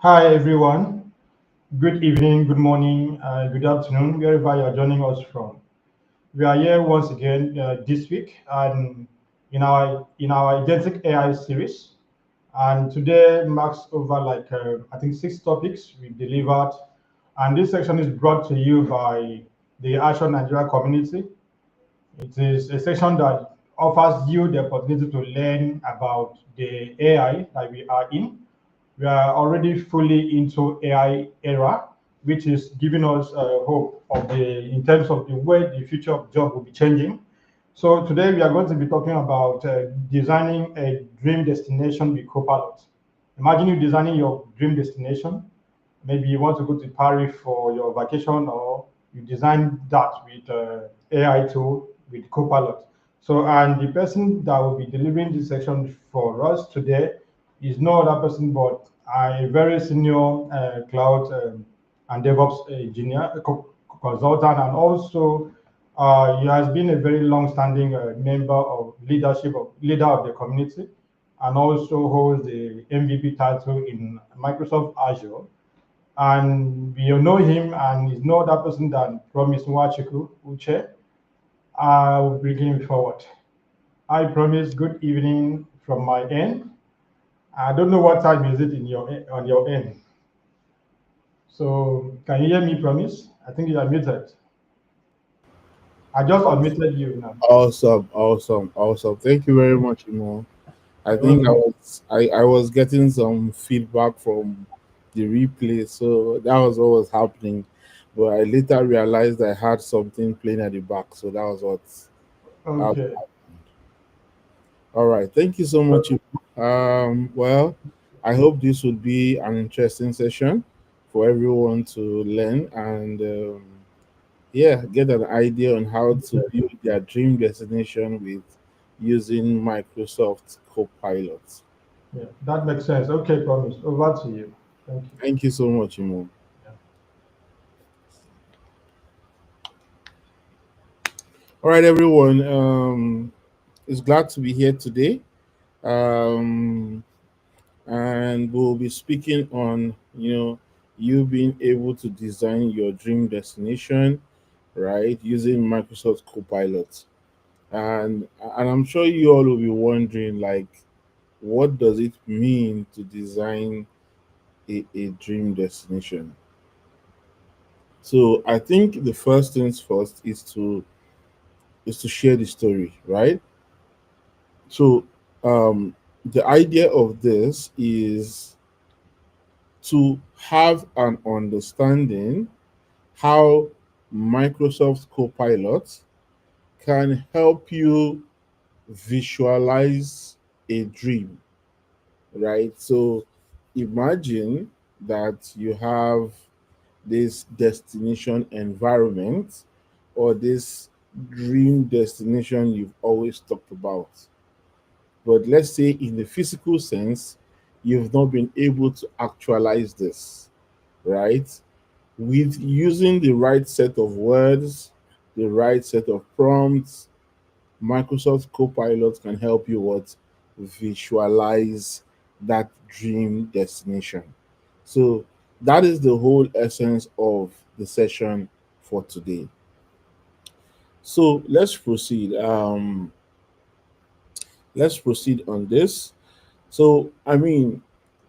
Hi everyone. Good evening, good morning, good afternoon, wherever you are joining us from. We are here once again this week and in our agentic AI series. And today marks over I think 6 topics we delivered. And this section is brought to you by the Azure Nigeria community. It is a section that offers you the opportunity to learn about the AI that we are in. We are already fully into AI era, which is giving us hope of the in terms of the way the future of job will be changing. So today we are going to be talking about designing a dream destination with Copilot. Imagine you designing your dream destination. Maybe you want to go to Paris for your vacation, or you design that with AI tool with Copilot. So, and the person that will be delivering this section for us today is no other person but a very senior cloud and DevOps engineer, consultant, and also he has been a very long-standing member of leader of the community, and also holds the MVP title in Microsoft Azure. And we know him, and he's no other person than Promise Nwachukwu Uche. I will bring him forward. I promise good evening from my end. I don't know what time is it in on your end. So can you hear me, Promise? I think you are muted. I just unmuted you now. Awesome, awesome, awesome. Thank you very much, Imo. I You're think I welcome. was I was getting some feedback from the replay, so that was what was happening. But I later realized I had something playing at the back, so that was what. Uh, Okay. all right, thank you so much. Imo. Well, I hope this would be an interesting session for everyone to learn and yeah, get an idea on how to build their dream destination with using Microsoft Copilot. Yeah, that makes sense. Okay, Promise. Over to you. Thank you. Thank you so much, Imo. Yeah. All right, everyone. It's glad to be here today. Um, and we'll be speaking on, you being able to design your dream destination, right, using Microsoft Copilot. And I'm sure you all will be wondering, like, what does it mean to design a dream destination? So I think the first things first is to share the story, right? So the idea of this is to have an understanding how Microsoft Copilot can help you visualize a dream, right? So imagine that you have this destination environment or this dream destination you've always talked about. But let's say, in the physical sense, you've not been able to actualize this, right? With using the right set of words, the right set of prompts, Microsoft Copilot can help you what visualize that dream destination. So that is the whole essence of the session for today. So let's proceed on this. So I mean,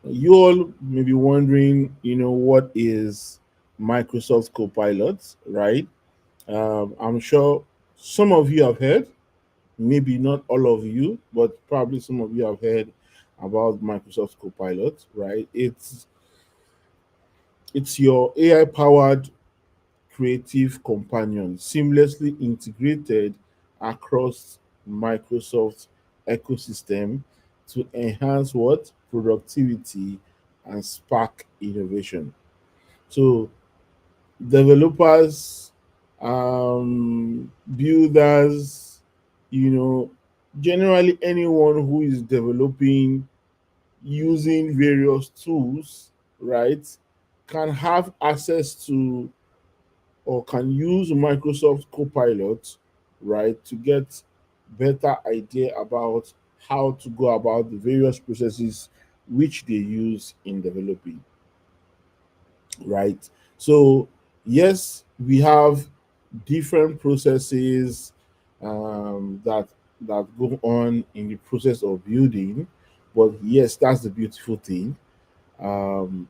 you all may be wondering, what is Microsoft Copilot, right? I'm sure some of you have heard, maybe not all of you, but probably some of you have heard about Microsoft Copilot, right? It's your AI powered creative companion, seamlessly integrated across Microsoft ecosystem to enhance what productivity and spark innovation. So developers, builders, you know, generally anyone who is developing using various tools, right, can have access to or can use Microsoft Copilot, right, to get better idea about how to go about the various processes which they use in developing. right? So, yes, we have different processes that go on in the process of building, but yes, that's the beautiful thing. um,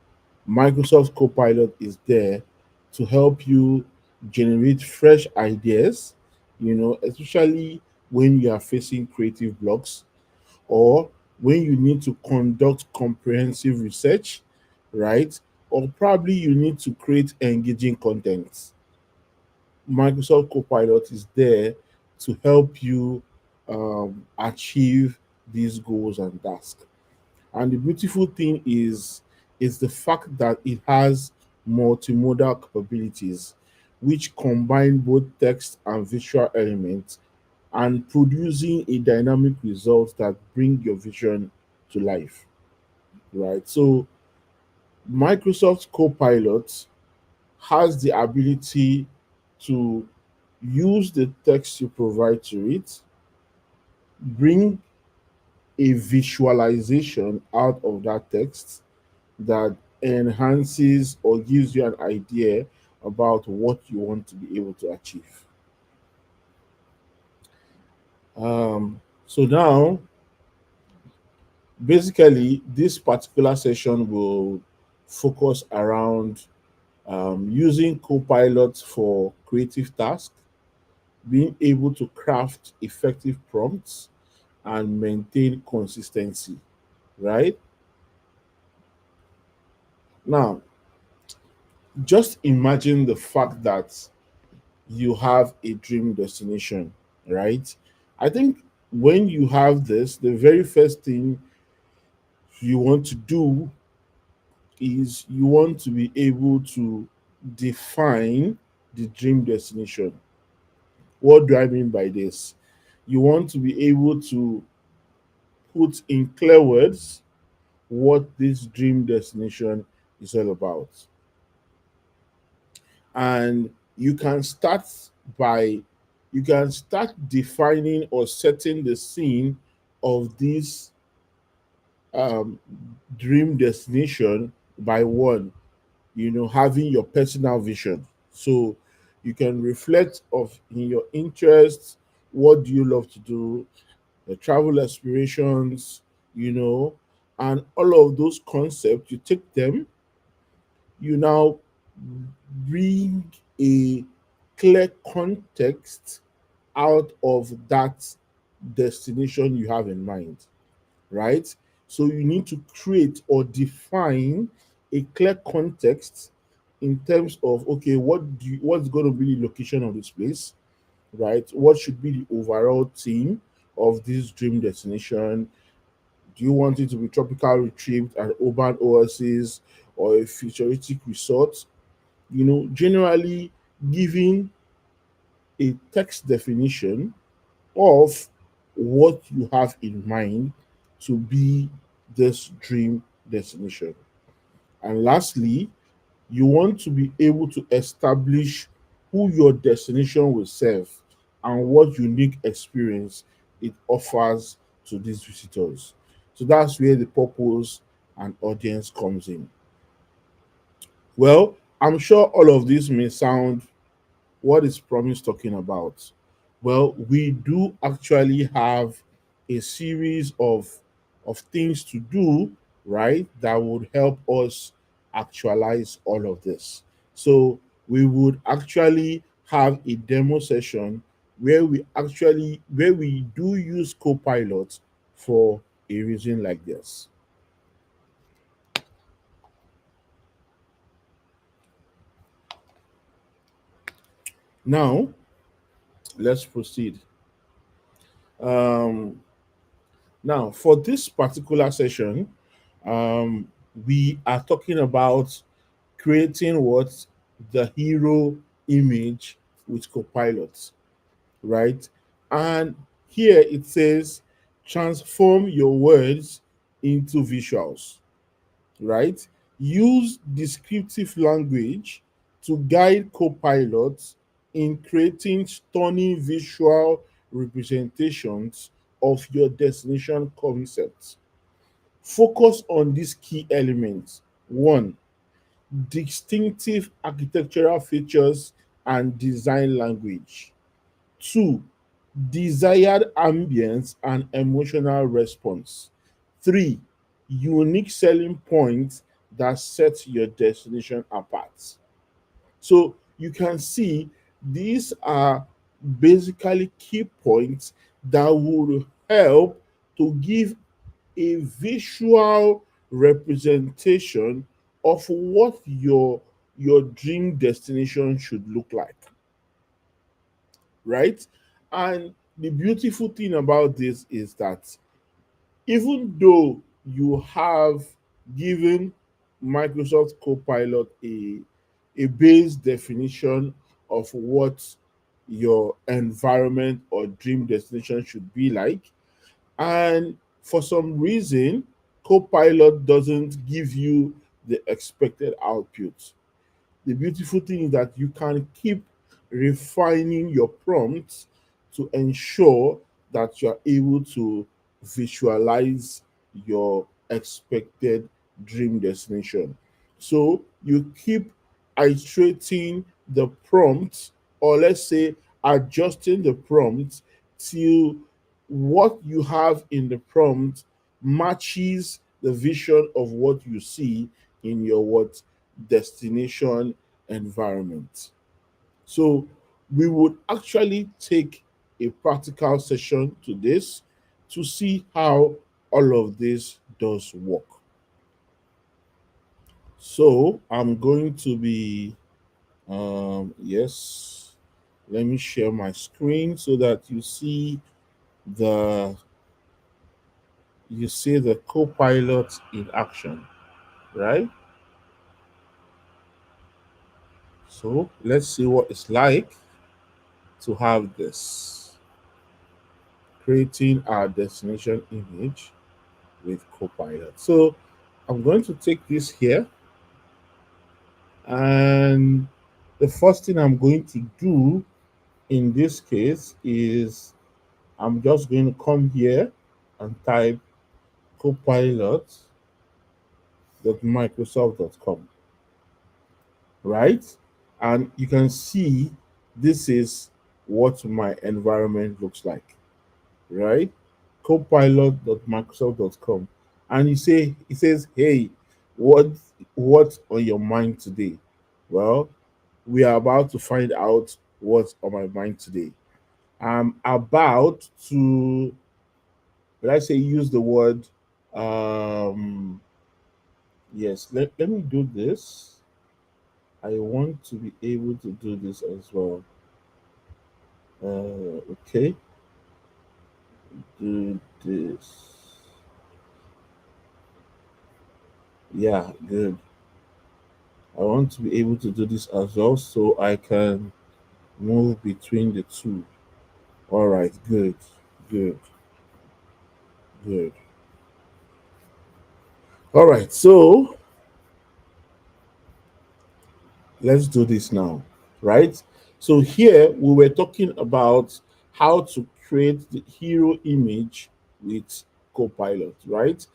Microsoft Copilot is there to help you generate fresh ideas, especially when you are facing creative blocks, or when you need to conduct comprehensive research, right? Or probably you need to create engaging content. Microsoft Copilot is there to help you achieve these goals and tasks. And the beautiful thing is the fact that it has multimodal capabilities, which combine both text and visual elements and producing a dynamic result that bring your vision to life. Right. So Microsoft Copilot has the ability to use the text you provide to it, bring a visualization out of that text that enhances or gives you an idea about what you want to be able to achieve. So now, basically, this particular session will focus around using Copilot for creative tasks, being able to craft effective prompts, and maintain consistency. Right now, just imagine the fact that you have a dream destination, right? I think when you have this, the very first thing you want to do is you want to be able to define the dream destination. What do I mean by this? You want to be able to put in clear words what this dream destination is all about. And by you can start defining or setting the scene of this um, dream destination by one, having your personal vision. So you can reflect of in your interests, what do you love to do, the travel aspirations, and all of those concepts. You take them, you now bring a clear context out of that destination you have in mind, right? So you need to create or define a clear context in terms of, okay, what's going to be the location of this place, right? What should be the overall theme of this dream destination? Do you want it to be tropical retreat, an urban oasis, or a futuristic resort? Generally giving a text definition of what you have in mind to be this dream destination. And lastly, you want to be able to establish who your destination will serve and what unique experience it offers to these visitors. So that's where the purpose and audience comes in. Well, I'm sure all of this may sound, what is Promise talking about? Well, we do actually have a series of things to do, right? That would help us actualize all of this. So we would actually have a demo session where we do use Copilot for a reason like this. Now, let's proceed. Um, Now, for this particular session, um, we are talking about creating what the hero image with Copilot, right? And here it says transform your words into visuals, right? Use descriptive language to guide Copilot in creating stunning visual representations of your destination concept. Focus on these key elements. One, distinctive architectural features and design language. Two, desired ambience and emotional response. Three, unique selling points that set your destination apart. So you can see these are basically key points that will help to give a visual representation of what your dream destination should look like, right? And the beautiful thing about this is that even though you have given Microsoft Copilot a base definition of what your environment or dream destination should be like, and for some reason, Copilot doesn't give you the expected output, the beautiful thing is that you can keep refining your prompts to ensure that you are able to visualize your expected dream destination. So you keep iterating the prompt, or let's say adjusting the prompt till what you have in the prompt matches the vision of what you see in your what destination environment. So we would actually take a practical session to this to see how all of this does work. So I'm going to be yes, let me share my screen so that the you see the co-pilot in action, right? So let's see what it's like to have this, creating our destination image with Copilot. So I'm going to take this here, and the first thing I'm going to do in this case is I'm just going to come here and type copilot.microsoft.com, right? And you can see this is what my environment looks like, right? Copilot.microsoft.com. And it says, hey, what what's on your mind today? Well, we are about to find out what's on my mind today. I'm about to, let's say, use the word um yes, let me do this. I want to be able to do this as well. Okay, do this. Yeah, good. I want to be able to do this as well so I can move between the two. All right, good, good, good. All right, so let's do this now, right? So here we were talking about how to create the hero image with Copilot, right?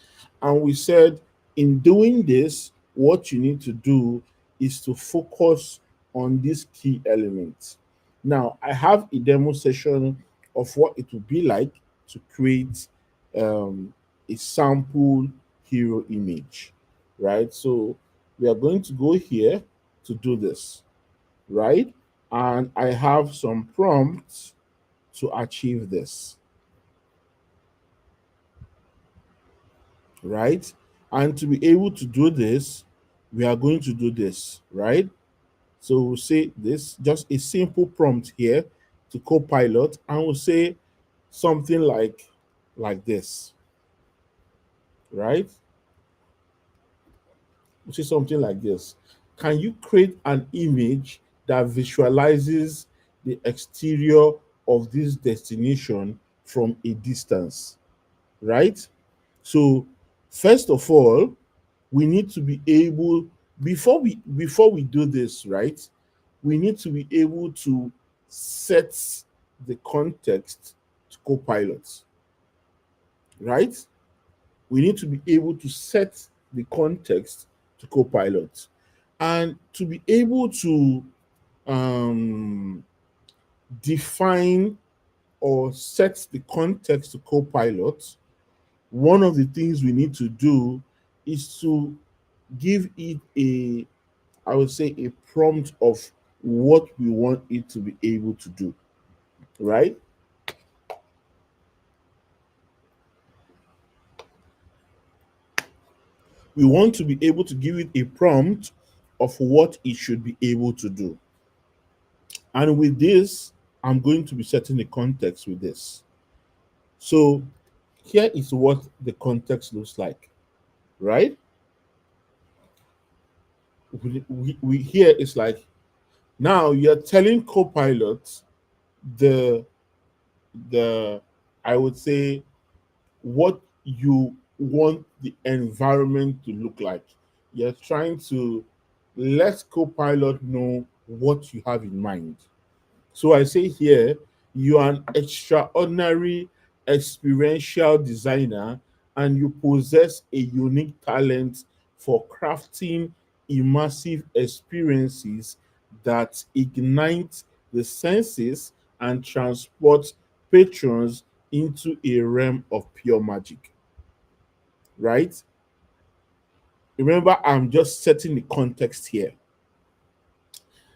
And we said in doing this, what you need to do is to focus on these key elements. Now, I have a demo session of what it would be like to create um, a sample hero image, right? So we are going to go here to do this, right? And I have some prompts to achieve this, right? And to be able to do this, we are going to do this, right? So we'll say this, just a simple prompt here to Copilot, and we'll say something like this, right? We'll say something like this. Can you create an image that visualizes the exterior of this destination from a distance, right? So first of all, we need to be able, before we do this, right? We need to be able to set the context to Copilot, right? We need to be able to set the context to Copilot. And to be able to um, define or set the context to Copilot, one of the things we need to do is to give it a, I would say, a prompt of what we want it to be able to do, right? We want to be able to give it a prompt of what it should be able to do. And with this, I'm going to be setting the context with this. So here is what the context looks like, right? We here it's like now you're telling Copilot the the I would say what you want the environment to look like. You're trying to let Copilot know what you have in mind. So I say here, you are an extraordinary experiential designer and you possess a unique talent for crafting immersive experiences that ignite the senses and transport patrons into a realm of pure magic. Right? Remember, I'm just setting the context here.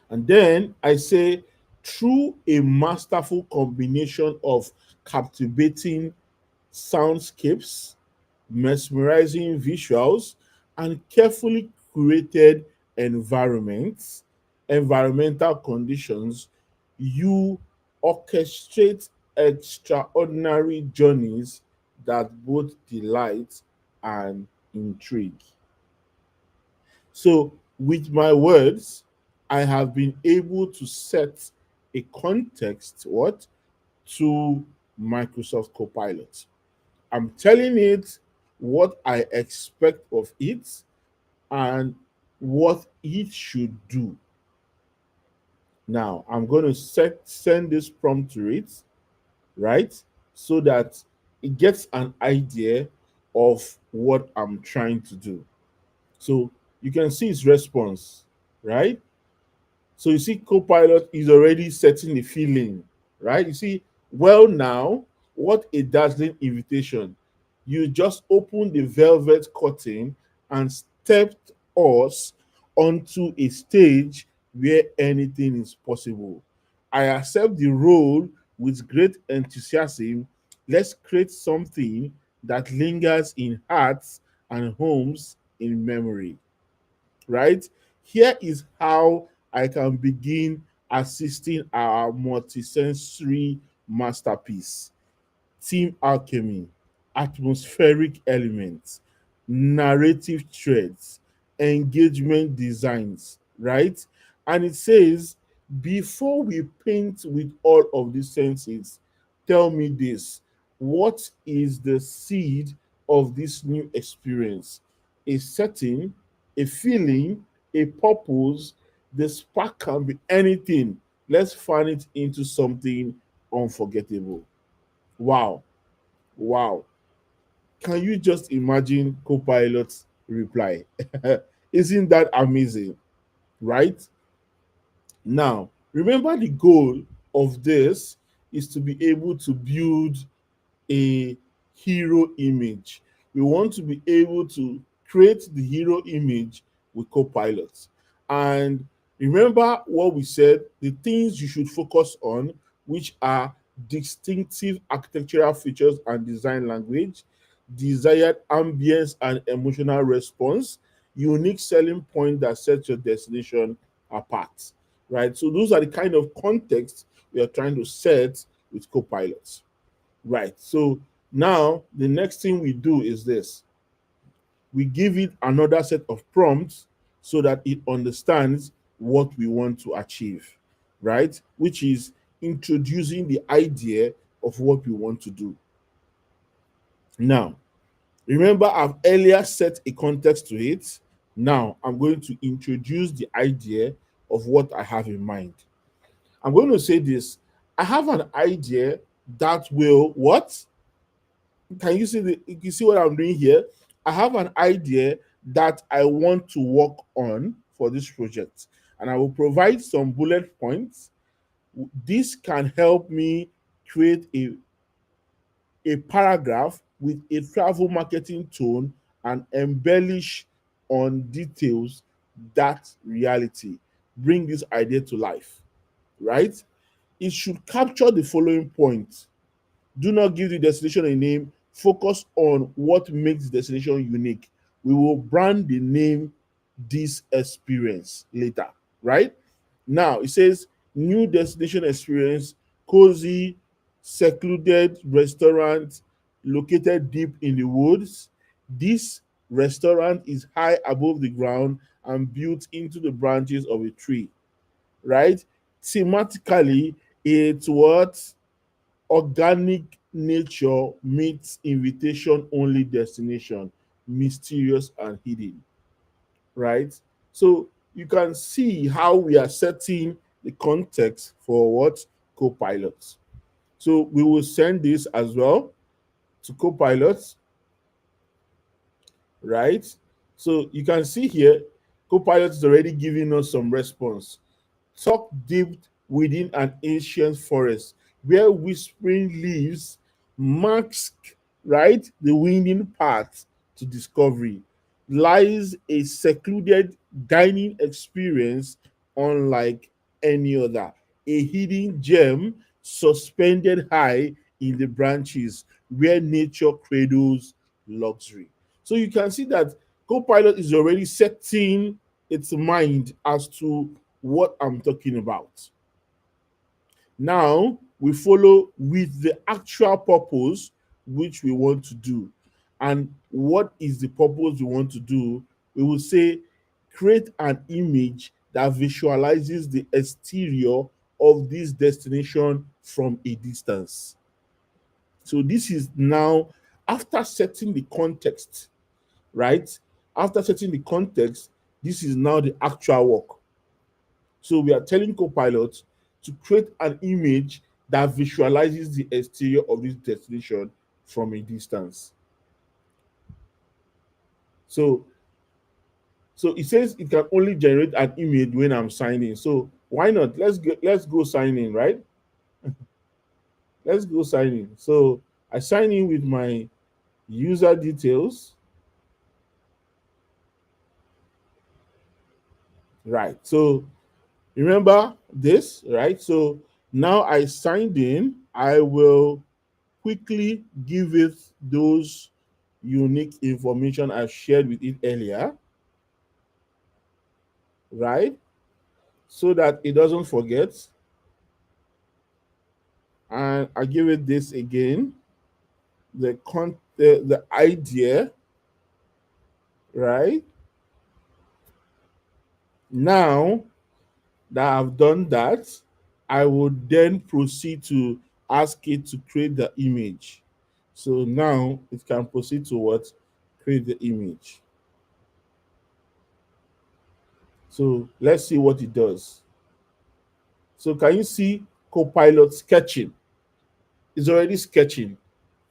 And then I say, through a masterful combination of captivating soundscapes, mesmerizing visuals, and carefully curated environments, environmental conditions, you orchestrate extraordinary journeys that both delight and intrigue. So, with my words, I have been able to set a context what to Microsoft Copilot. I'm telling it what I expect of it and what it should do. Now, I'm going to send this prompt to it, right? So that it gets an idea of what I'm trying to do. So you can see its response, right? So you see, Copilot is already setting the feeling, right? You see, well, now, what a dazzling invitation. You just opened the velvet curtain and stepped us onto a stage where anything is possible. I accept the role with great enthusiasm. Let's create something that lingers in hearts and homes in memory, right? Here is how I can begin assisting our multisensory masterpiece: team alchemy, atmospheric elements, narrative threads, engagement designs, right? And it says, before we paint with all of these senses, tell me this: what is the seed of this new experience? A setting, a feeling, a purpose. The spark can be anything. Let's fan it into something unforgettable. Wow. Wow. Can you just imagine Copilot's reply? Isn't that amazing? Right? Now, remember the goal of this is to be able to build a hero image. We want to be able to create the hero image with Copilot. And remember what we said, the things you should focus on, which are distinctive architectural features and design language, desired ambience and emotional response, unique selling point that sets your destination apart. Right? So those are the kind of context we are trying to set with Copilot. Right. So now the next thing we do is this: we give it another set of prompts so that it understands what we want to achieve, right? Which is introducing the idea of what we want to do. Now, remember, I've earlier set a context to it. Now, I'm going to introduce the idea of what I have in mind. I'm going to say this: I have an idea that will what? Can you see you see what I'm doing here? I have an idea that I want to work on, for this project. And I will provide some bullet points. This can help me create a paragraph with a travel marketing tone and embellish on details that reality. Bring this idea to life, right? It should capture the following points. Do not give the destination a name. Focus on what makes the destination unique. We will brand the name this experience later, right? Now it says new destination experience, cozy, secluded restaurant located deep in the woods. This restaurant is high above the ground and built into the branches of a tree, right? Thematically, it's what organic nature meets invitation only destination, mysterious and hidden, right? So you can see how we are setting the context for what co-pilots. So we will send this as well to co-pilots, right? So you can see here, co-pilot is already giving us some response. Tuck deep within an ancient forest where whispering leaves mask, right, the winding path to discovery, lies a secluded dining experience unlike any other, a hidden gem suspended high in the branches where nature cradles luxury. So you can see that Copilot is already setting its mind as to what I'm talking about. Now we follow with the actual purpose which we want to do. And what is the purpose we want to do? We will say create an image that visualizes the exterior of this destination from a distance. So this is now after setting the context, right? After setting the context, this is now the actual work. So we are telling Copilot to create an image that visualizes the exterior of this destination from a distance. So so it says it can only generate an image when I'm signing. So why not? Let's go sign in, right? Let's go sign in. So I sign in with my user details. Right. So remember this, right? So now I signed in. I will quickly give it those unique information I shared with it earlier, right? So that it doesn't forget. And I give it this again, the idea, right? Now that I've done that, I would then proceed to ask it to create the image. So now it can proceed to what? Create the image. So let's see what it does. So can you see Copilot sketching? It's already sketching.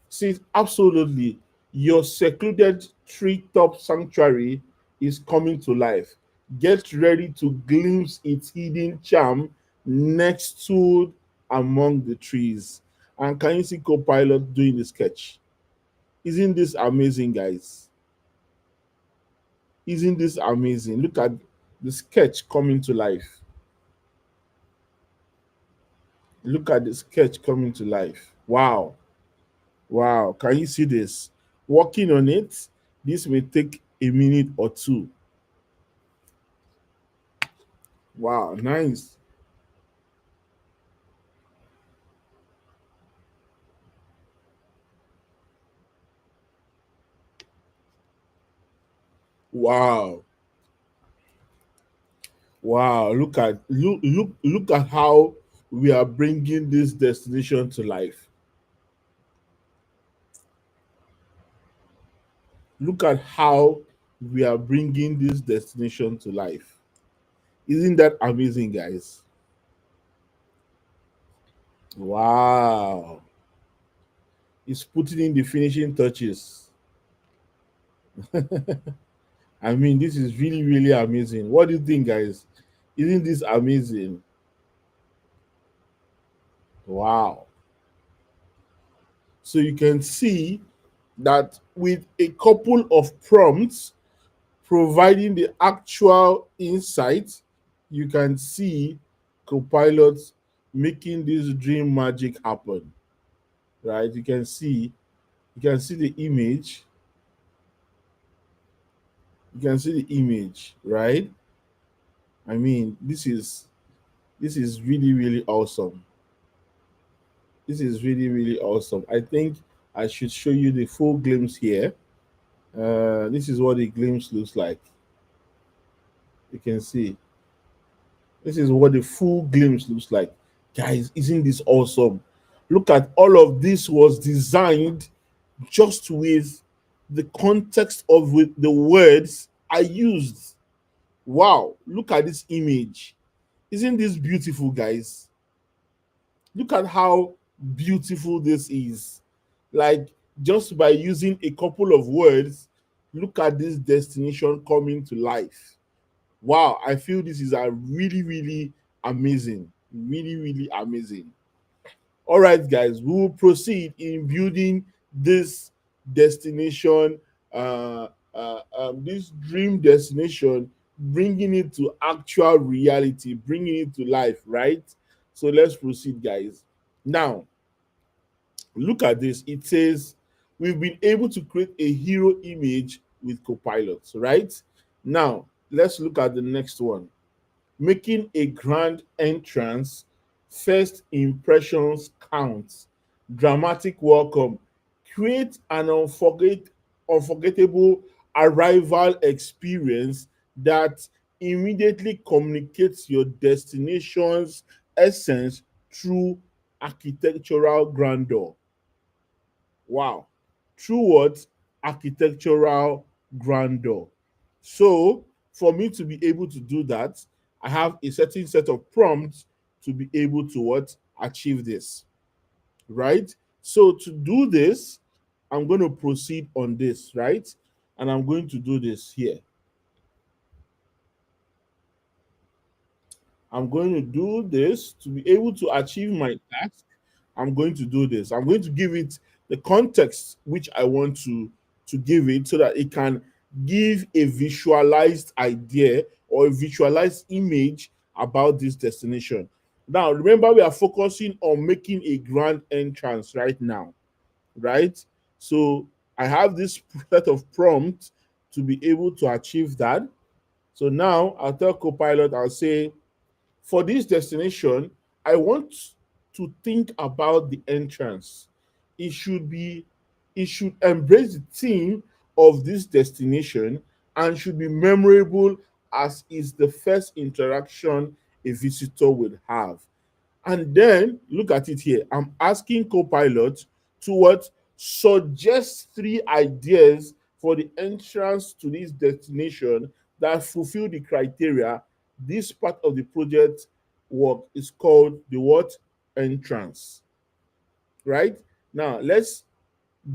See, absolutely, your secluded treetop sanctuary is coming to life. Get ready to glimpse its hidden charm next to among the trees. And can you see Copilot doing the sketch? Isn't this amazing, guys? Isn't this amazing? Look at the sketch coming to life. Look at the sketch coming to life. Wow. Wow. Can you see this? Working on it, this may take a minute or two. Wow. Nice. Wow. Wow. Look at how we are bringing this destination to life. Look at how we are bringing this destination to life. Isn't that amazing, guys? Wow. It's putting in the finishing touches. I mean, this is really, really amazing. What do you think, guys? Isn't this amazing? Wow. So you can see that with a couple of prompts providing the actual insight, you can see Copilot making this dream magic happen. Right? You can see the image. You can see the image, right? I mean, this is really, really awesome. This is really, really awesome. I think I should show you the full glimpse here. This is what the glimpse looks like. You can see. This is what the full glimpse looks like. Guys, isn't this awesome? Look at all of this was designed just with the context of with the words I used. Wow, look at this image. Isn't this beautiful, guys? Look at how beautiful this is. Like, just by using a couple of words, look at this destination coming to life. Wow, I feel this is a really, really amazing. Really, really amazing. All right, guys, we will proceed in building this destination, this dream destination, bringing it to actual reality, bringing it to life, right? So let's proceed, guys. Now, look at this. It says we've been able to create a hero image with Copilot, right? Now, let's look at the next one. Making a grand entrance, first impressions count, dramatic welcome, create an unforgettable arrival experience that immediately communicates your destination's essence through architectural grandeur. Wow. Through what? Architectural grandeur. So, for me to be able to do that, I have a certain set of prompts to be able to what? Achieve this. Right? So, to do this, I'm going to proceed on this, right? And I'm going to do this here. I'm going to do this to be able to achieve my task. I'm going to do this. I'm going to give it the context which I want to give it so that it can give a visualized idea or a visualized image about this destination. Now, remember, we are focusing on making a grand entrance right now, right? So I have this set of prompts to be able to achieve that. So now I'll tell Copilot, I'll say, for this destination, I want to think about the entrance. It should be, it should embrace the theme of this destination and should be memorable as is the first interaction a visitor would have. And then look at it here. I'm asking Copilot to what? Suggest three ideas for the entrance to this destination that fulfill the criteria. This part of the project work is called the what? Entrance. Right? Now let's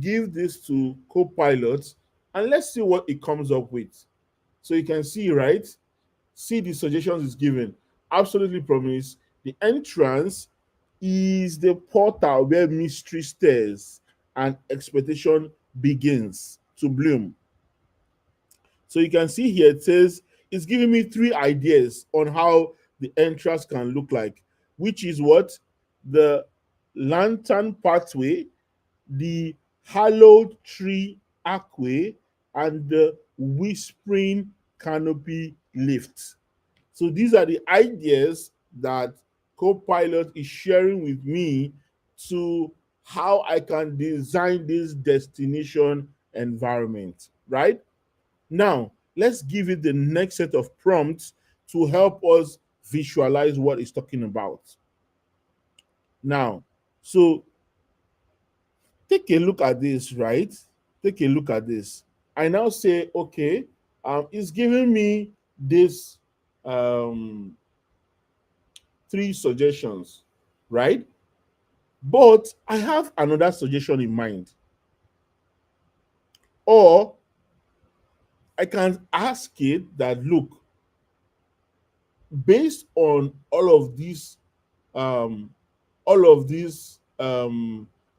give this to Copilot and let's see what it comes up with. So you can see, right? See the suggestions it's given. Absolutely promise. The entrance is the portal where mystery stares and expectation begins to bloom. So you can see here it says it's giving me three ideas on how the entrance can look like, which is what? The lantern pathway, the hallowed tree archway, and the whispering canopy lift. So these are the ideas that Copilot is sharing with me to how I can design this destination environment, right? Now, let's give it the next set of prompts to help us visualize what it's talking about. Now, so take a look at this, right? Take a look at this. I now say, okay, it's giving me this um, three suggestions, right? But I have another suggestion in mind. Or I can ask it that, look, based on um, all of these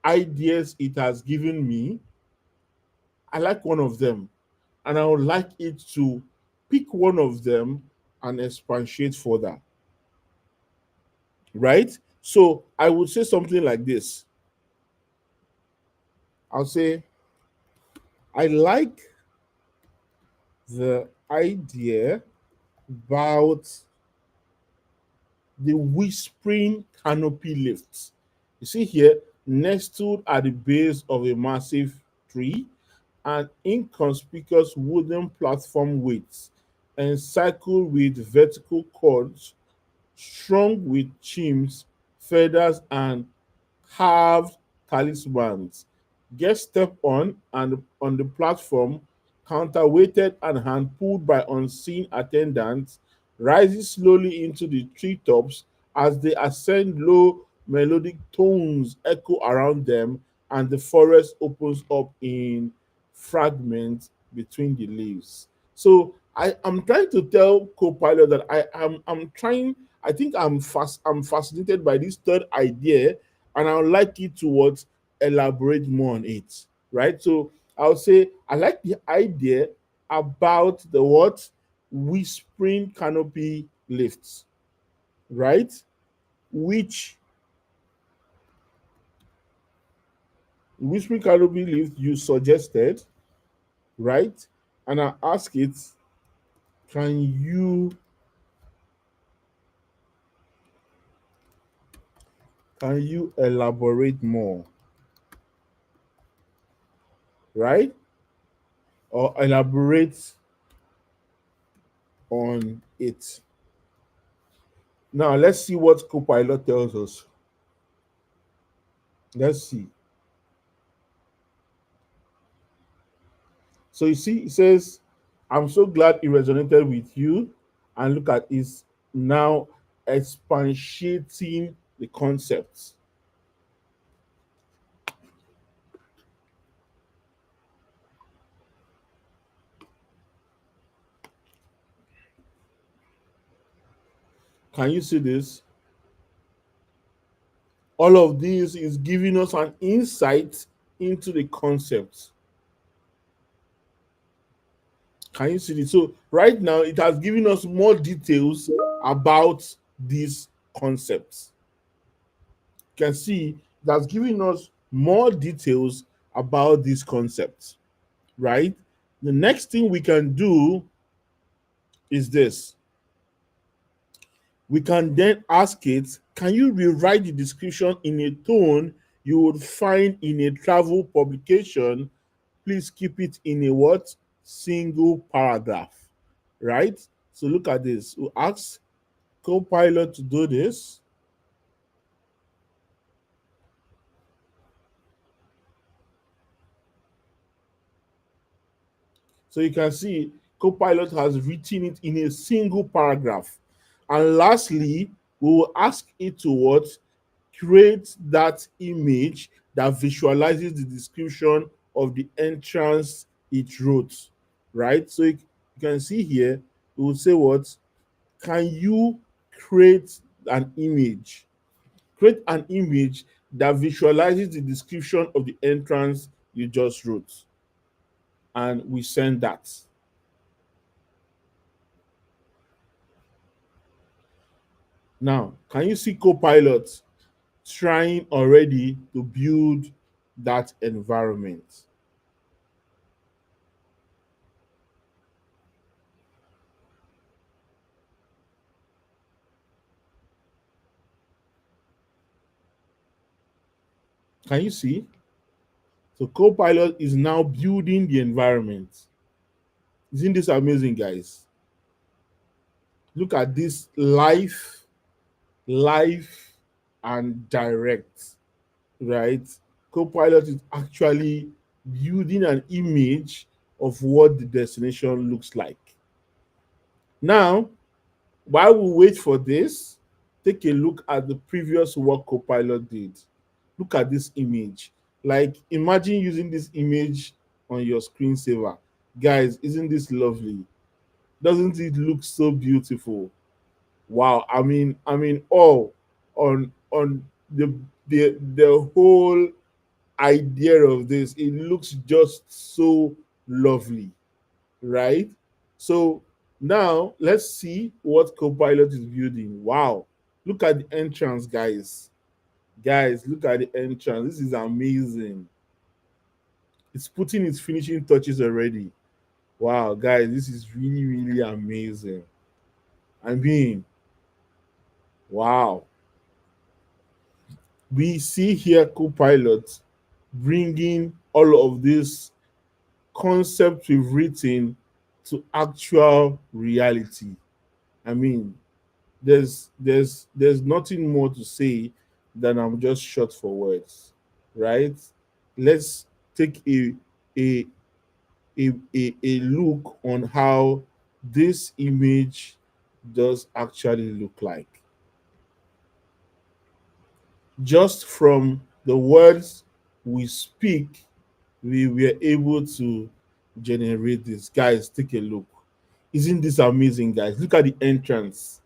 ideas it has given me, I like one of them, and I would like it to pick one of them and expatiate further, right? So I would say something like this. I'll say, I like the idea about the whispering canopy lifts. You see here, nestled at the base of a massive tree, an inconspicuous wooden platform waits, encircled with vertical cords strung with chimes, feathers, and carved talismans. Guests step on the platform, counterweighted and hand pulled by unseen attendants, rising slowly into the treetops as they ascend. Low melodic tones echo around them, and the forest opens up in fragments between the leaves. So I am trying to tell Copilot that I'm trying. I think I'm fascinated by this third idea, and I would like you to what elaborate more on it, right? So I'll say I like the idea about the what whispering canopy lifts, right? Which whispering canopy lift you suggested, right? And I ask it, can you elaborate more, right? Or elaborate on it. Now let's see what Copilot tells us. Let's see. So you see, it says, I'm so glad it resonated with you. And look at it's now expatiating the concepts. Can you see this? All of this is giving us an insight into the concepts. Can you see this? So right now it has given us more details about these concepts. You can see it has given us more details about these concepts, right? The next thing we can do is this. We can then ask it, can you rewrite the description in a tone you would find in a travel publication? Please keep it in a what? Single paragraph, right? So look at this. We'll ask Copilot to do this. So you can see Copilot has written it in a single paragraph. And lastly, we will ask it to what? Create that image that visualizes the description of the entrance it wrote, right? So you can see here, we will say what? Can you create an image? Create an image that visualizes the description of the entrance you just wrote. And we send that. Now, can you see Copilot trying already to build that environment? Can you see? So Copilot is now building the environment. Isn't this amazing, guys? Look at this live and direct, right? Copilot is actually building an image of what the destination looks like. Now, while we wait for this, take a look at the previous work Copilot did. Look at this image. Like, imagine using this image on your screensaver. Guys, isn't this lovely? Doesn't it look so beautiful? Wow. Oh, on the whole idea of this, it looks just so lovely, right? So now let's see what Copilot is building. Wow. Look at the entrance, guys. Guys, look at the entrance. This is amazing. It's putting its finishing touches already. Wow, guys, this is really, really amazing. I mean, wow. We see here Copilot bringing all of this concept we've written to actual reality. I mean, there's nothing more to say than I'm just short for words, right? Let's take a a look on how this image does actually look like. Just from the words we speak, we were able to generate this. Guys, take a look. Isn't this amazing, guys? Look at the entrance.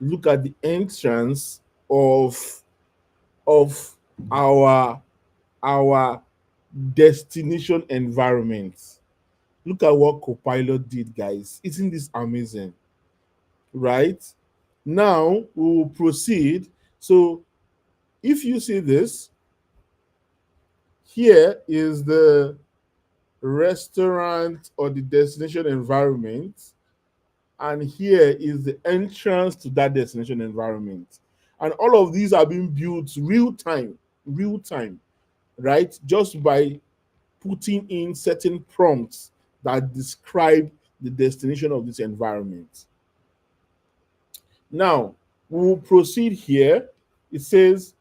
Look at the entrance of of our our destination environment. Look at what Copilot did, guys. Isn't this amazing? Right? Now we will proceed. So if you see this, here is the restaurant or the destination environment, and here is the entrance to that destination environment. And all of these are being built real time, right? Just by putting in certain prompts that describe the destination of this environment. Now, we will proceed here. It says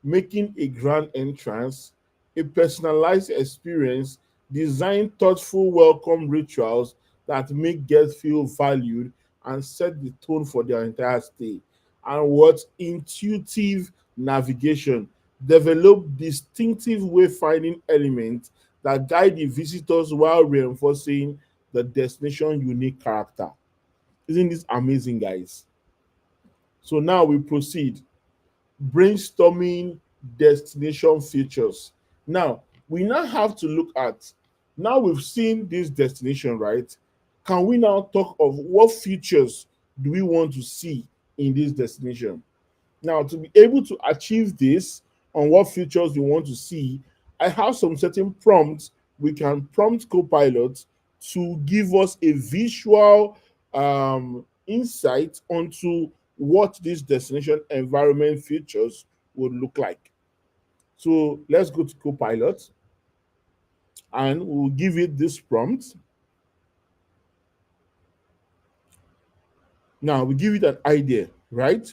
making a grand entrance, a personalized experience, design thoughtful welcome rituals that make guests feel valued and set the tone for their entire stay. And what intuitive navigation, develop distinctive wayfinding elements that guide the visitors while reinforcing the destination unique character. Isn't this amazing, guys? So now we proceed brainstorming destination features. Now, we now have to look at, now we've seen this destination, right? Can we now talk of what features do we want to see in this destination? Now, to be able to achieve this on what features we want to see, I have some certain prompts we can prompt Copilot to give us a visual insight onto what this destination environment features would look like. So let's go to Copilot and we'll give it this prompt. Now we give it an idea, right?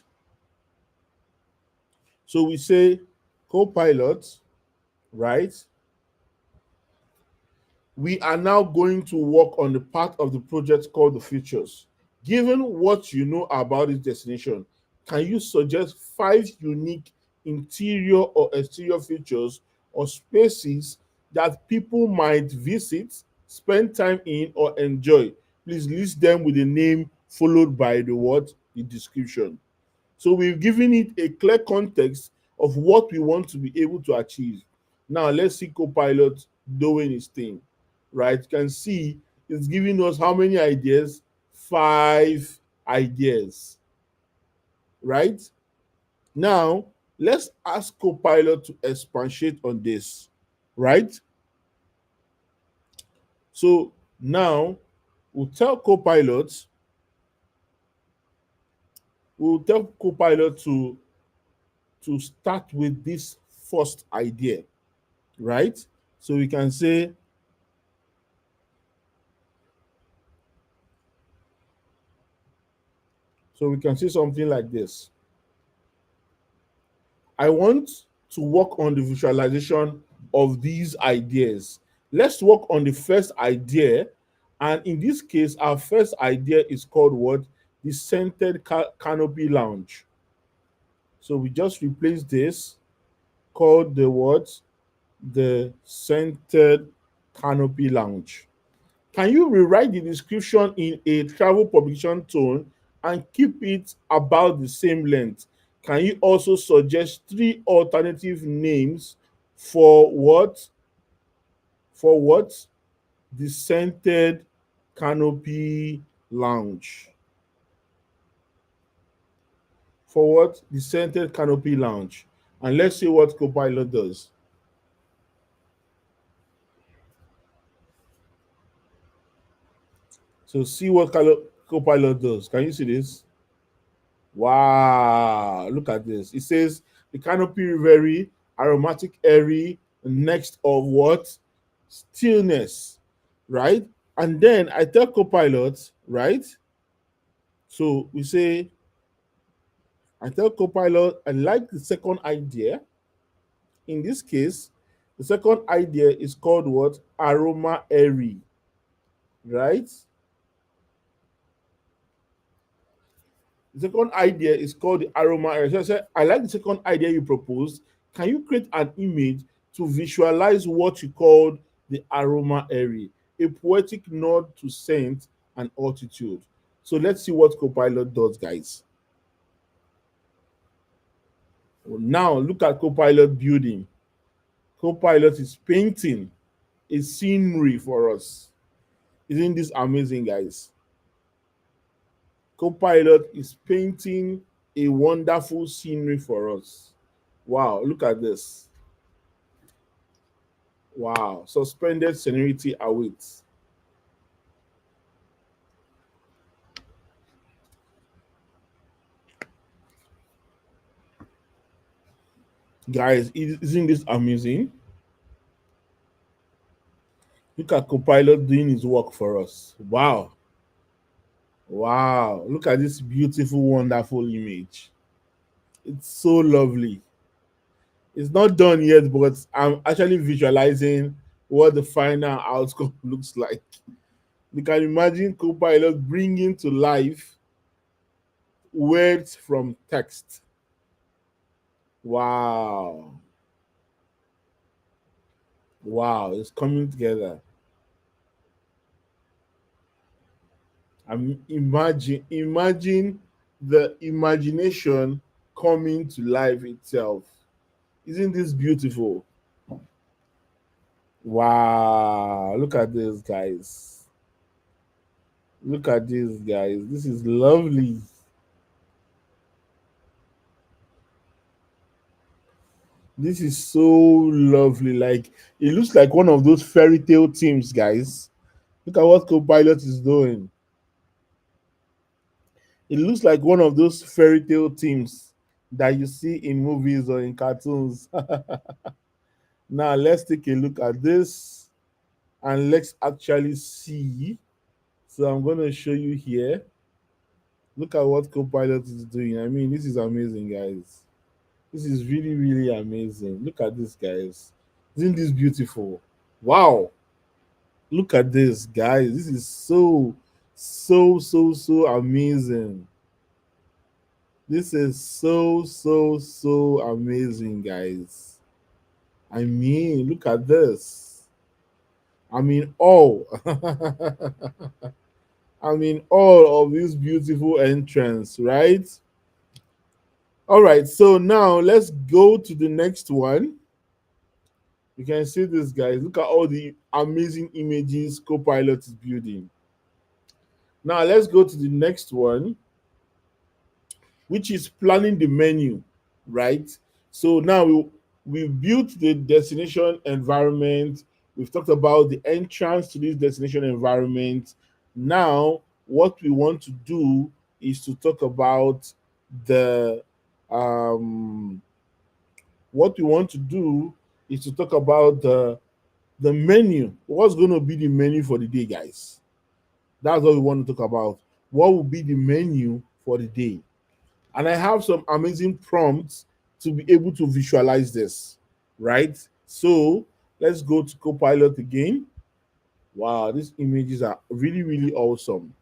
So we say Copilot, right? We are now going to work on the part of the project called the features. Given what you know about this destination, can you suggest 5 unique interior or exterior features or spaces that people might visit, spend time in, or enjoy? Please list them with a name followed by the what? The description. So we've given it a clear context of what we want to be able to achieve. Now let's see Copilot doing his thing, right? You can see it's giving us how many ideas? 5 ideas, right? Now let's ask Copilot to expatiate on this, right? So now we'll tell Copilot, to start with this first idea, right? So we can say, something like this. I want to work on the visualization of these ideas. Let's work on the first idea. And in this case, our first idea is called what? The scented canopy lounge. So we just replace this, called the what? The scented canopy lounge. Can you rewrite the description in a travel publication tone and keep it about the same length? Can you also suggest three alternative names for what? For what? The scented canopy lounge. For what? The scented canopy lounge. And let's see what Copilot does. So see what Copilot does. Can you see this? Wow, look at this. It says the canopy very aromatic, airy, next of what? Stillness, right? And then I tell Copilot, right? So we say, I tell Copilot, I like the second idea. In this case, the second idea is called what? Aroma airy, right? The second idea is called the aroma area. So I said, I like the second idea you proposed. Can you create an image to visualize what you called the aroma area, a poetic nod to scent and altitude? So let's see what Copilot does, guys. Now look at Copilot building. Copilot is painting a scenery for us. Isn't this amazing, guys? Copilot is painting a wonderful scenery for us. Wow, look at this. Wow, suspended serenity awaits. Guys, isn't this amazing? Look at Copilot doing his work for us. Wow, wow, look at this beautiful, wonderful image. It's so lovely. It's not done yet, but I'm actually visualizing what the final outcome looks like. You can imagine Copilot bringing to life words from text. Wow. Wow, it's coming together. Imagine the imagination coming to life itself. Isn't this beautiful? Wow, look at this, guys. Look at this, guys. This is lovely. This is so lovely. Like, it looks like one of those fairy tale teams, guys. Look at what Copilot is doing. It looks like one of those fairy tale teams that you see in movies or in cartoons. Now let's take a look at this and let's actually see. So I'm going to show you here. Look at what Copilot is doing. I mean, this is amazing, guys. This is really, really amazing. Look at this, guys. Isn't this beautiful? Wow. Look at this, guys. This is so amazing. This is so amazing, guys. I mean, look at this. I mean, all. I mean, all of this beautiful entrance, right? All right, so now let's go to the next one. You can see this, guys. Look at all the amazing images Copilot is building. Now let's go to the next one, which is planning the menu, right? So now we've built the destination environment. We've talked about the entrance to this destination environment. Now, what we want to do is to talk about the um what we want to do is to talk about the menu. What's going to be the menu for the day, guys? That's what we want to talk about. What will be the menu for the day? And I have some amazing prompts to be able to visualize this, right? So let's go to Copilot again. Wow, these images are really, really awesome.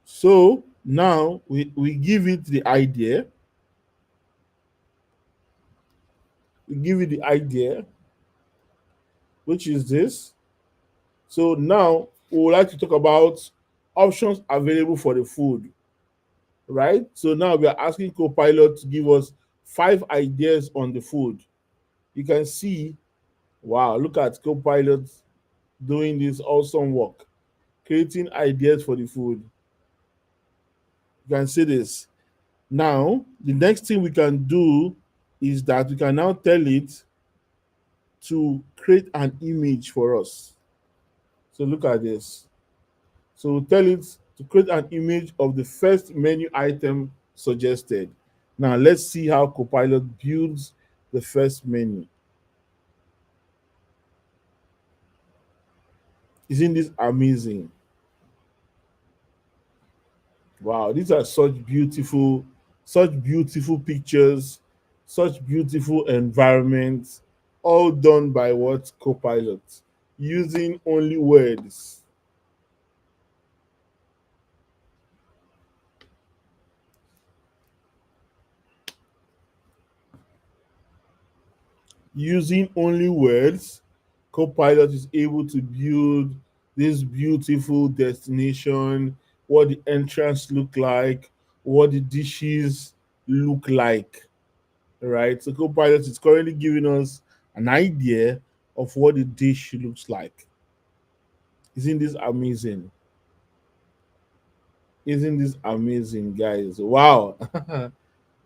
So now we give it the idea. We give it the idea, which is this. So now we would like to talk about options available for the food, right? So now we are asking Copilot to give us 5 ideas on the food. You can see, wow, look at Copilot doing this awesome work, creating ideas for the food. You can see this. Now, the next thing we can do is that we can now tell it to create an image for us. So look at this. So we'll tell it to create an image of the first menu item suggested. Now let's see how Copilot builds the first menu. Isn't this amazing? Wow, these are such beautiful pictures, such beautiful environments, all done by what Copilot using only words. Using only words, Copilot is able to build this beautiful destination, what the entrance look like, what the dishes look like, right? So Copilot is currently giving us an idea of what the dish looks like. Isn't this amazing? Isn't this amazing, guys? Wow.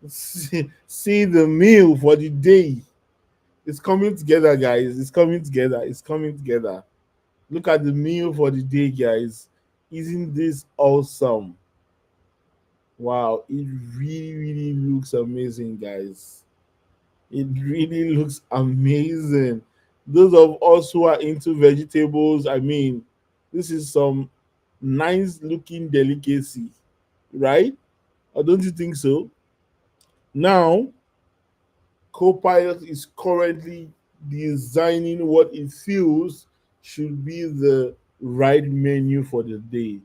See the meal for the day. It's coming together, guys. It's coming together. It's coming together. Look at the meal for the day, guys. Isn't this awesome? Wow, it really, really looks amazing, guys. It really looks amazing. Those of us who are into vegetables, I mean, this is some nice looking delicacy, right? Or don't you think so? Now, Copilot is currently designing what it feels should be the right menu for the day.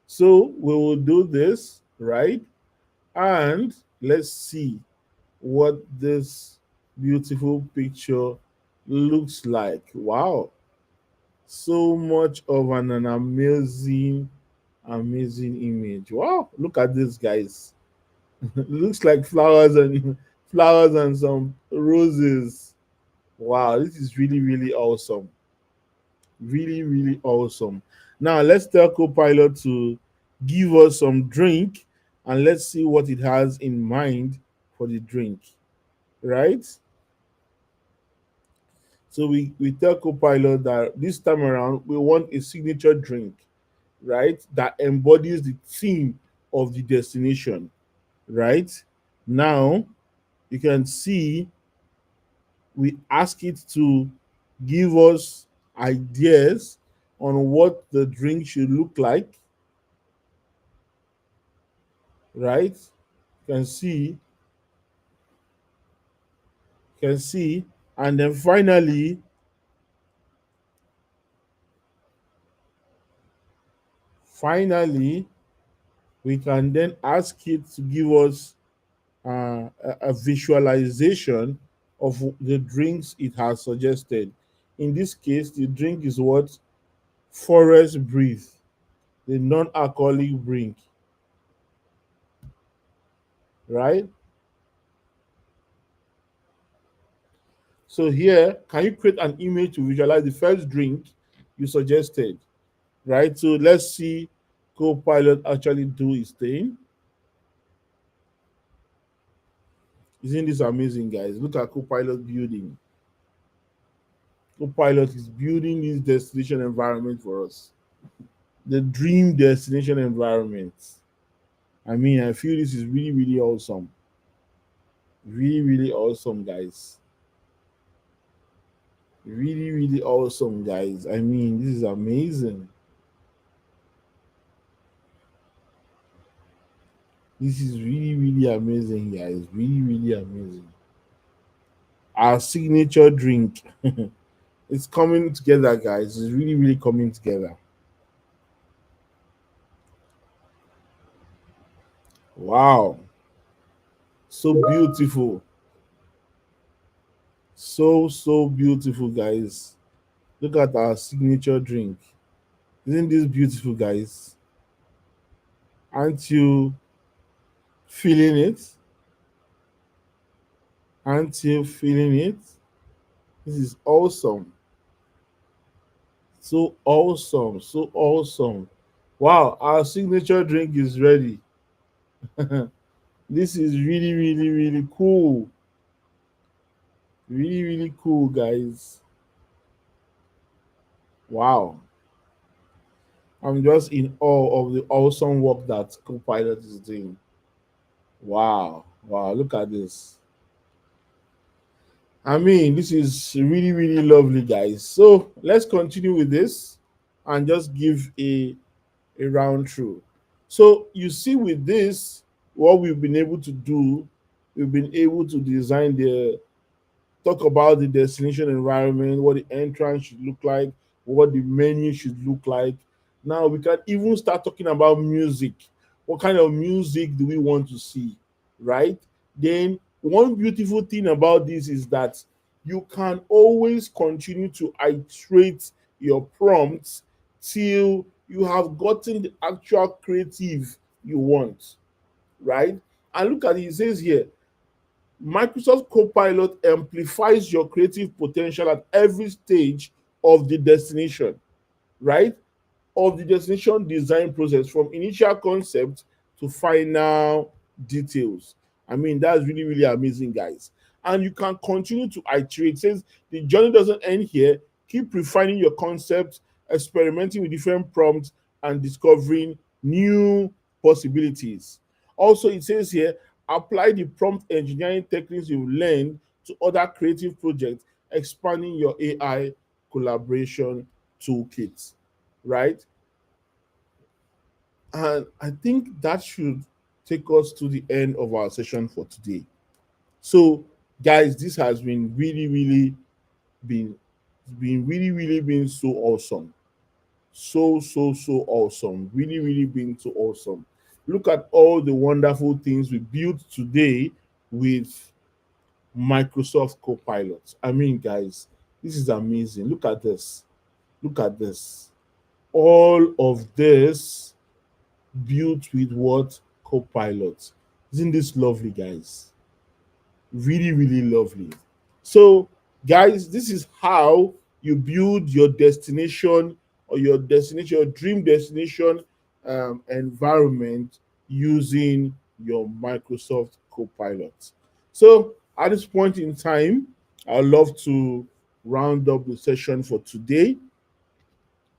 So we will do this, right? And let's see what this beautiful picture looks like. Wow. So much of an amazing, amazing image. Wow. Look at this, guys. Looks like flowers and some roses. Wow, this is really, really awesome. Really, really awesome. Now let's tell Copilot to give us some drink and let's see what it has in mind for the drink. Right? So we tell Copilot that this time around we want a signature drink, right? That embodies the theme of the destination, right? Now you can see we ask it to give us ideas on what the drink should look like, right? You can see, and then finally, we can then ask it to give us a visualization of the drinks it has suggested. In this case, the drink is what? Forest Breathe, the non-alcoholic drink, right? So here, can you create an image to visualize the first drink you suggested, right? So let's see Copilot actually do its thing. Isn't this amazing, guys? Look at Copilot building. Copilot is building this destination environment for us. The dream destination environment. I mean, I feel this is really, really awesome. Really, really awesome, guys. Really, really awesome, guys. I mean, this is amazing. This is really, really amazing, guys. Really, really amazing. Our signature drink. It's coming together, guys. It's really, really coming together. Wow. So beautiful. So, so beautiful, guys. Look at our signature drink. Isn't this beautiful, guys? Aren't you feeling it? Aren't you feeling it? This is awesome. So awesome. So awesome. Wow, our signature drink is ready. This is really, really, really cool. Really, really cool, guys. Wow. I'm just in awe of the awesome work that Copilot is doing. Wow. Wow. Look at this. I mean, this is really, really lovely, guys. So let's continue with this and just give a round through. So you see, with this, what we've been able to do, we've been able to design the talk about the destination environment, what the entrance should look like, what the menu should look like. Now we can even start talking about music. What kind of music do we want to see, right? Then one beautiful thing about this is that you can always continue to iterate your prompts till you have gotten the actual creative you want, right? And look at it, it says here, Microsoft Copilot amplifies your creative potential at every stage of the destination, right? Of the destination design process, from initial concept to final details. I mean, that's really, really amazing, guys. And you can continue to iterate. It says the journey doesn't end here. Keep refining your concept, experimenting with different prompts, and discovering new possibilities. Also, it says here, apply the prompt engineering techniques you've learned to other creative projects, expanding your AI collaboration toolkit, right? And I think that should take us to the end of our session for today. So, guys, this has been really, really been really, really been so awesome. So, so, so awesome. Really, really been so awesome. Look at all the wonderful things we built today with Microsoft Copilot. I mean, guys, this is amazing. Look at this. Look at this. All of this built with what? Copilot. Isn't this lovely, guys? Really, really lovely. So, guys, this is how you build your destination, or your dream destination environment, using your Microsoft Copilot. So, at this point in time, I'd love to round up the session for today.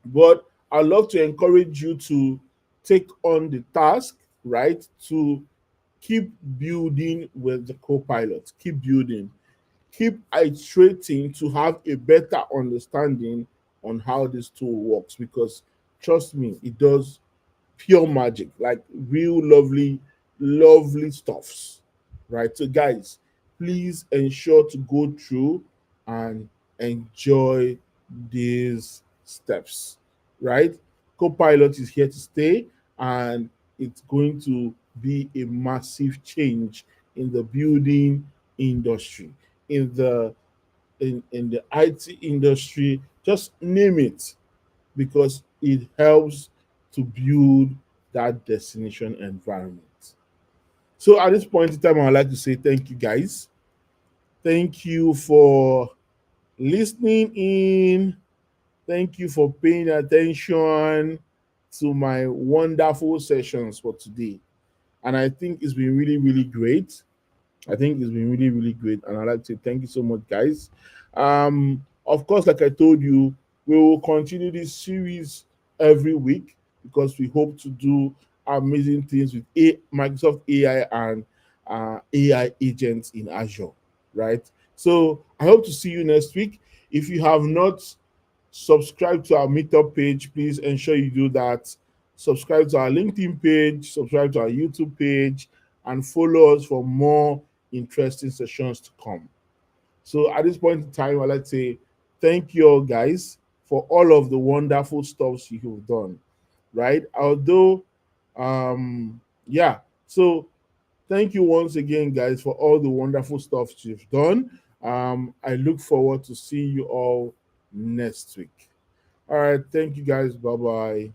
But I'd love to encourage you to take on the task, right? To keep building with the co-pilot, keep building, keep iterating to have a better understanding on how this tool works, because trust me, it does pure magic, like real lovely, lovely stuffs, right? So, guys, please ensure to go through and enjoy these steps, right? Copilot is here to stay, and it's going to be a massive change in the building industry, in the IT industry, just name it, because it helps to build that destination environment. So at this point in time, I'd like to say thank you, guys. Thank you for listening in. Thank you for paying attention to my wonderful sessions for today. And I think it's been really, really great. I think it's been really, really great. And I'd like to say thank you so much, guys. Of course, like I told you, we will continue this series every week, because we hope to do amazing things with Microsoft AI and AI agents in Azure, right? So I hope to see you next week. If you have not subscribed to our meetup page, please ensure you do that. Subscribe to our LinkedIn page, subscribe to our YouTube page, and follow us for more interesting sessions to come. So at this point in time, I'd like to say thank you all, guys, for all of the wonderful stuff you've done, right? Although, yeah. So thank you once again, guys, for all the wonderful stuff you've done. I look forward to seeing you all next week. All right. Thank you guys. Bye bye.